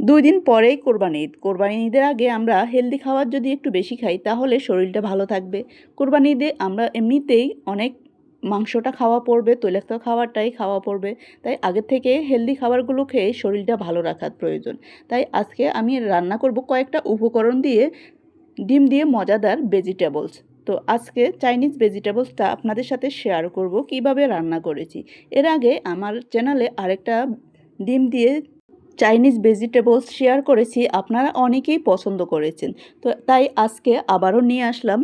2 দিন পরেই কোরবানি ঈদ। কোরবানি ঈদের আগে আমরা হেলদি খাবার যদি একটু বেশি খাই তাহলে শরীরটা ভালো থাকবে। কোরবানি ঈদে আমরা এমনিতেই অনেক মাংসটা খাওয়া পড়বে, তৈলাক্ত খাবারটাই খাওয়া পড়বে। তাই আগের থেকে হেলদি খাবারগুলো খেয়ে শরীরটা ভালো রাখার প্রয়োজন। তাই আজকে আমি রান্না করব কয়েকটা উপকরণ দিয়ে, ডিম দিয়ে মজাদার ভেজিটেবলস। তো আজকে চাইনিজ ভেজিটেবলসটা আপনাদের সাথে শেয়ার করব কিভাবে রান্না করেছি। এর আগে আমার চ্যানেলে আরেকটা ডিম দিয়ে চাইনিজ ভেজিটেবলস শেয়ার করেছি, আপনারা অনেকেই পছন্দ করেছেন। তো তাই আজকে আবারও নিয়ে আসলাম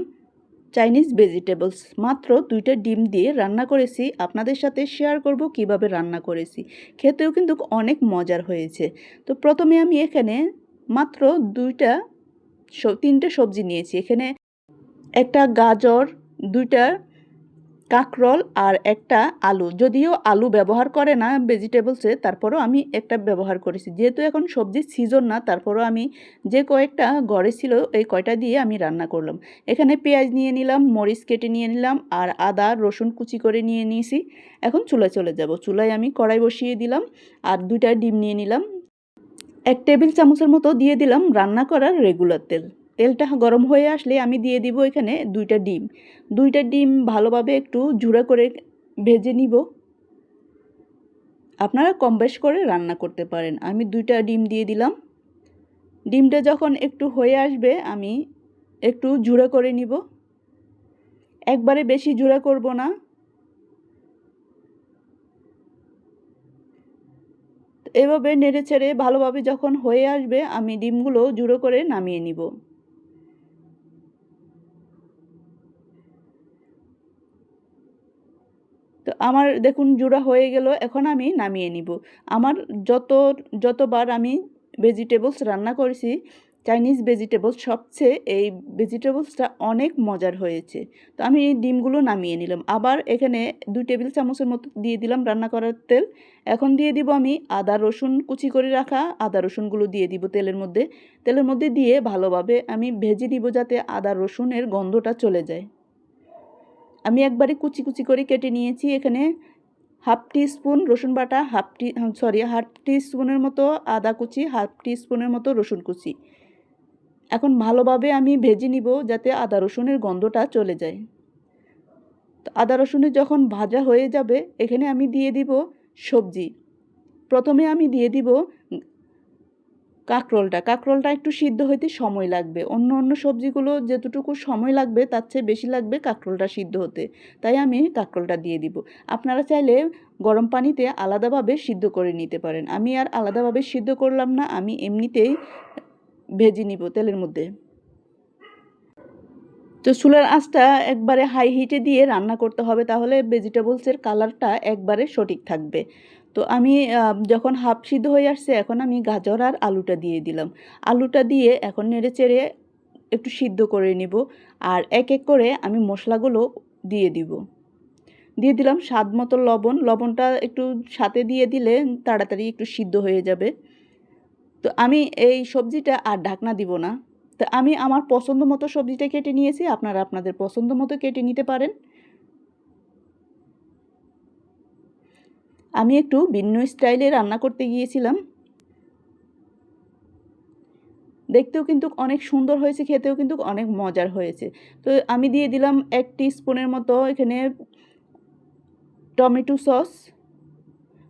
চাইনিজ ভেজিটেবলস। মাত্র 2টা ডিম দিয়ে রান্না করেছি, আপনাদের সাথে শেয়ার করব কিভাবে রান্না করেছি। খেতেও কিন্তু অনেক মজার হয়েছে। তো প্রথমে আমি এখানে মাত্র 3টে সবজি নিয়েছি। এখানে একটা গাজর, 2টা কাঁকরোল আর একটা আলু। যদিও আলু ব্যবহার করে না ভেজিটেবলসে, তারপরও আমি একটা ব্যবহার করেছি। যেহেতু এখন সবজির সিজন না, তারপরও আমি যে কয়েকটা ঘরে ছিল এই কয়টা দিয়ে আমি রান্না করলাম। এখানে পেঁয়াজ নিয়ে নিলাম, মরিচ কেটে নিয়ে নিলাম আর আদা রসুন কুচি করে নিয়ে নিয়েছি। এখন চুলায় চলে যাব। চুলায় আমি কড়াই বসিয়ে দিলাম আর 2টা ডিম নিয়ে নিলাম। 1 টেবিল চামচের মতো দিয়ে দিলাম রান্না করার রেগুলার তেল। তেলটা গরম হয়ে আসলে আমি দিয়ে দিব এখানে 2টা ডিম। 2টা ডিম ভালোভাবে একটু ঝুড়া করে ভেজে নিব। আপনারা কম বেশ করে রান্না করতে পারেন। আমি 2টা ডিম দিয়ে দিলাম। ডিমটা যখন একটু হয়ে আসবে আমি একটু ঝুড়া করে নিব। একবারে বেশি ঝুড়া করব না। এভাবে নেড়ে ছেড়ে ভালোভাবে যখন হয়ে আসবে আমি ডিমগুলো ঝুড়ো করে নামিয়ে নিব। তো আমার দেখুন জুড়া হয়ে গেল, এখন আমি নামিয়ে নিব। আমার যতবার আমি ভেজিটেবলস রান্না করেছি চাইনিজ ভেজিটেবলস, সবচেয়ে এই ভেজিটেবলসটা অনেক মজার হয়েছে। তো আমি এই ডিমগুলো নামিয়ে নিলাম। আবার এখানে 2 টেবিল চামচের মতো দিয়ে দিলাম রান্না করার তেল। এখন দিয়ে দিব আমি আদা রসুন কুচি করে রাখা আদা রসুনগুলো দিয়ে দিব তেলের মধ্যে দিয়ে ভালোভাবে আমি ভেজে নিব যাতে আদা রসুনের গন্ধটা চলে যায়। আমি একবারে কুচি কুচি করে কেটে নিয়েছি। এখানে হাফ টি স্পুন রসুন বাটা, হাফ টি স্পুনের মতো আদা কুচি, হাফ টি স্পুনের মতো রসুন কুচি। এখন ভালোভাবে আমি ভেজে নিব যাতে আদা রসুনের গন্ধটা চলে যায়। তো আদা রসুনের যখন ভাজা হয়ে যাবে এখানে আমি দিয়ে দিব সবজি। প্রথমে আমি দিয়ে দিব কাঁকরোলটা একটু সিদ্ধ হইতে সময় লাগবে। অন্য সবজিগুলো যেতটুকু সময় লাগবে তার চেয়ে বেশি লাগবে কাঁকরোলটা সিদ্ধ হতে। তাই আমি কাঁকরোলটা দিয়ে দিব। আপনারা চাইলে গরম পানিতে আলাদাভাবে সিদ্ধ করে নিতে পারেন। আমি আর আলাদাভাবে সিদ্ধ করলাম না, আমি এমনিতেই ভেজে নিব তেলের মধ্যে। তো চুলার আঁচটা একবারে হাই হিটে দিয়ে রান্না করতে হবে, তাহলে ভেজিটেবলসের কালারটা একবারে সঠিক থাকবে। তো আমি যখন হাফ সিদ্ধ হয়ে আসছে এখন আমি গাজর আর আলুটা দিয়ে দিলাম। আলুটা দিয়ে এখন নেড়ে চেড়ে একটু সিদ্ধ করে নিব। আর এক এক করে আমি মশলাগুলো দিয়ে দিলাম স্বাদ মতো লবণটা একটু সাথে দিয়ে দিলে তাড়াতাড়ি একটু সিদ্ধ হয়ে যাবে। তো আমি এই সবজিটা আর ঢাকনা দিব না। তো আমি আমার পছন্দ মতো সবজিটা কেটে নিয়েছি, আপনারা আপনাদের পছন্দ মতো কেটে নিতে পারেন। আমি একটু ভিন্ন স্টাইলে রান্না করতে গিয়েছিলাম। দেখতেও কিন্তু অনেক সুন্দর হয়েছে, খেতেও কিন্তু অনেক মজার হয়েছে। তো আমি দিয়ে দিলাম 1 টিস্পুনের মতো এখানে টমেটো সস,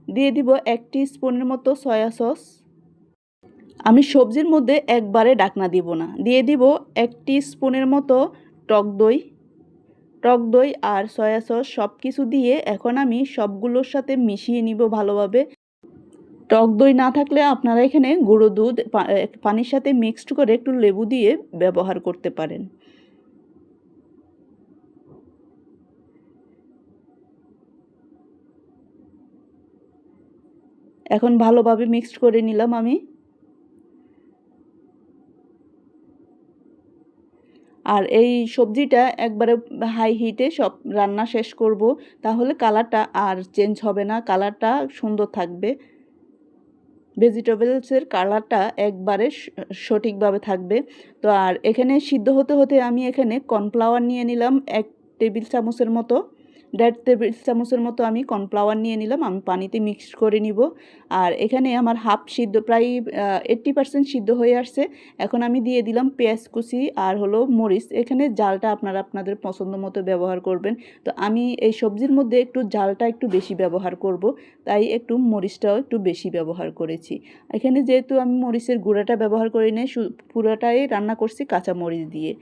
দিয়ে দিব 1 টিস্পুনের মতো সয়া সস। আমি সবজির মধ্যে একবারে ঢাকনা দিব না, দিয়ে দিব 1 টিস্পুনের মতো টক দই আর সয়া সস সব কিছু দিয়ে এখন আমি সবগুলোর সাথে মিশিয়ে নিব ভালোভাবে। টক দই না থাকলে আপনারা এখানে গুঁড়ো দুধ পানির সাথে মিক্সড করে একটু লেবু দিয়ে ব্যবহার করতে পারেন। এখন ভালোভাবে মিক্সড করে নিলাম আমি। আর এই সবজিটা একবারে হাই হিটে সব রান্না শেষ করব, তাহলে কালারটা আর চেঞ্জ হবে না, কালারটা সুন্দর থাকবে। ভেজিটেবলসের কালারটা একবারে সঠিকভাবে থাকবে। তো আর এখানে সিদ্ধ হতে হতে আমি এখানে কর্নফ্লাওয়ার নিয়ে নিলাম 1 টেবিল চামচের মতো। 1.5 টেবিল চামচের মতো আমি কর্নফ্লাওয়ার নিয়ে নিলাম, আমি পানিতে মিক্স করে নিব। আর এখানে আমার হাফ সিদ্ধ প্রায় 80% সিদ্ধ হয়ে আসছে। এখন আমি দিয়ে দিলাম পেঁয়াজ কুচি আর হলো মরিচ। এখানে জালটা আপনারা আপনাদের পছন্দ মতো ব্যবহার করবেন। তো আমি এই সবজির মধ্যে একটু জালটা একটু বেশি ব্যবহার করব, তাই একটু মরিচটাও একটু বেশি ব্যবহার করেছি। এখানে যেহেতু আমি মরিচের গুঁড়াটা ব্যবহার করি নাই, পুরোটাই রান্না করছি কাঁচা মরিচ দিয়ে।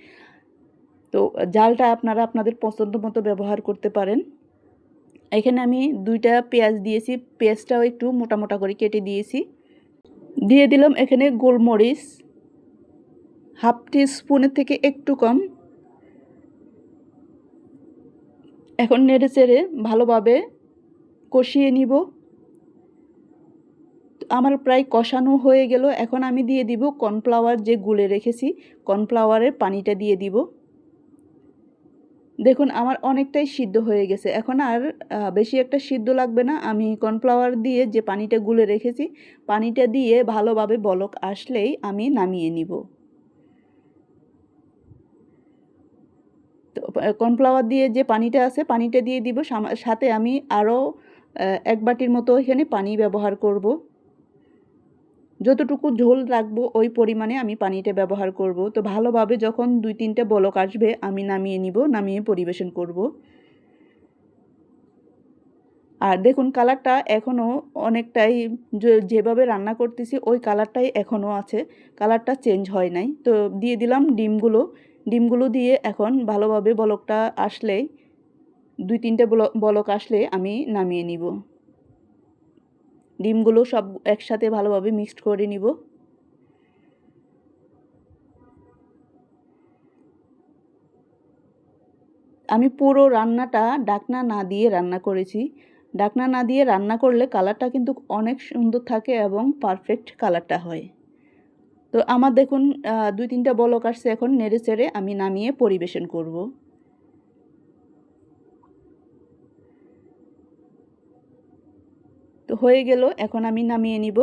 তো জালটা আপনারা আপনাদের পছন্দ মতো ব্যবহার করতে পারেন। এখানে আমি 2টা পেঁয়াজ দিয়েছি, পেঁয়াজটাও একটু মোটা মোটা করে কেটে দিয়েছি। দিয়ে দিলাম এখানে গোলমরিচ হাফ টিস্পুনের থেকে একটু কম। এখন নেড়ে চেড়ে ভালোভাবে কষিয়ে নিব। আমার প্রায় কষানো হয়ে গেল। এখন আমি দিয়ে দিব কর্নফ্লাওয়ার যে গুলে রেখেছি, কর্নফ্লাওয়ারের পানিটা দিয়ে দিব। দেখুন আমার অনেকটাই সিদ্ধ হয়ে গেছে, এখন আর বেশি একটা সিদ্ধ লাগবে না। আমি কর্নফ্লাওয়ার দিয়ে যে পানিটা গুলে রেখেছি, পানিটা দিয়ে ভালোভাবে বলক আসলেই আমি নামিয়ে নিব। তো কর্নফ্লাওয়ার দিয়ে যে পানিটা আছে, পানিটা দিয়ে দিব। সাথে আমি আরও 1 বাটির মতো এখানে পানি ব্যবহার করব। যতটুকু ঝোল রাখবো ওই পরিমাণে আমি পানিটা ব্যবহার করব। তো ভালোভাবে যখন 2-3টে বলক আসবে আমি নামিয়ে নিব, নামিয়ে পরিবেশন করব। আর দেখুন কালারটা এখনও অনেকটাই, যেভাবে রান্না করতেছি ওই কালারটাই এখনও আছে, কালারটা চেঞ্জ হয় নাই। তো দিয়ে দিলাম ডিমগুলো দিয়ে এখন ভালোভাবে বলকটা আসলেই 2-3টে বলক আসলে আমি নামিয়ে নিব। ডিমগুলো সব একসাথে ভালোভাবে মিক্সড করে নিব। আমি পুরো রান্নাটা ঢাকনা না দিয়ে রান্না করেছি। ঢাকনা না দিয়ে রান্না করলে কালারটা কিন্তু অনেক সুন্দর থাকে এবং পারফেক্ট কালারটা হয়। তো আমার দেখুন 2-3টা বলক আসছে, এখন নেড়ে চেড়ে আমি নামিয়ে পরিবেশন করব। তো হয়ে গেল, এখন আমি নামিয়ে নিব।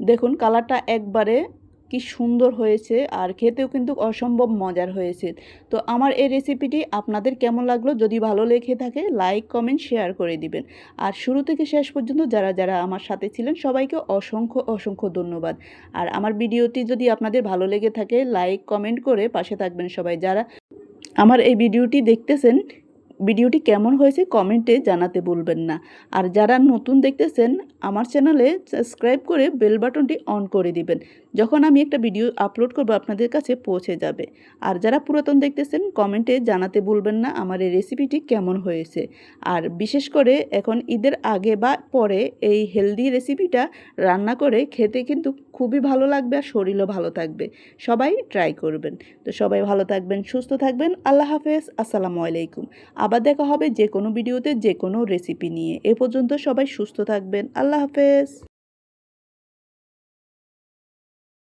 দেখুন কালারটা একবারে কি সুন্দর হয়েছে, আর খেতেও কিন্তু অসম্ভব মজার হয়েছে। তো আমার এই রেসিপিটি আপনাদের কেমন লাগলো, যদি ভালো লেগে থাকে লাইক কমেন্ট শেয়ার করে দিবেন। আর শুরু থেকে শেষ পর্যন্ত যারা যারা আমার সাথে ছিলেন সবাইকে অসংখ্য অসংখ্য ধন্যবাদ। আর আমার ভিডিওটি যদি আপনাদের ভালো লেগে থাকে লাইক কমেন্ট করে পাশে থাকবেন সবাই। যারা আমার এই ভিডিওটি দেখতেছেন, ভিডিওটি কেমন হয়েছে কমেন্টে জানাতে ভুলবেন না। আর যারা নতুন দেখতেছেন আমার চ্যানেলে সাবস্ক্রাইব করে বেল বাটনটি অন করে দিবেন, যখন আমি একটা ভিডিও আপলোড করব আপনাদের কাছে পৌঁছে যাবে। আর যারা পুরাতন দেখতেছেন কমেন্টে জানাতে ভুলবেন না আমার এই রেসিপিটি কেমন হয়েছে। আর বিশেষ করে এখন ঈদের আগে বা পরে এই হেলদি রেসিপিটা রান্না করে খেতে কিন্তু খুবই ভালো লাগবে, আর শরীরও ভালো থাকবে। সবাই ট্রাই করবেন। তো সবাই ভালো থাকবেন, সুস্থ থাকবেন। আল্লাহ হাফেজ, আসসালামু আলাইকুম। আবার দেখা হবে যে কোনো ভিডিওতে যে কোনো রেসিপি নিয়ে। এ পর্যন্ত সবাই সুস্থ থাকবেন। আল্লাহ হাফেজ।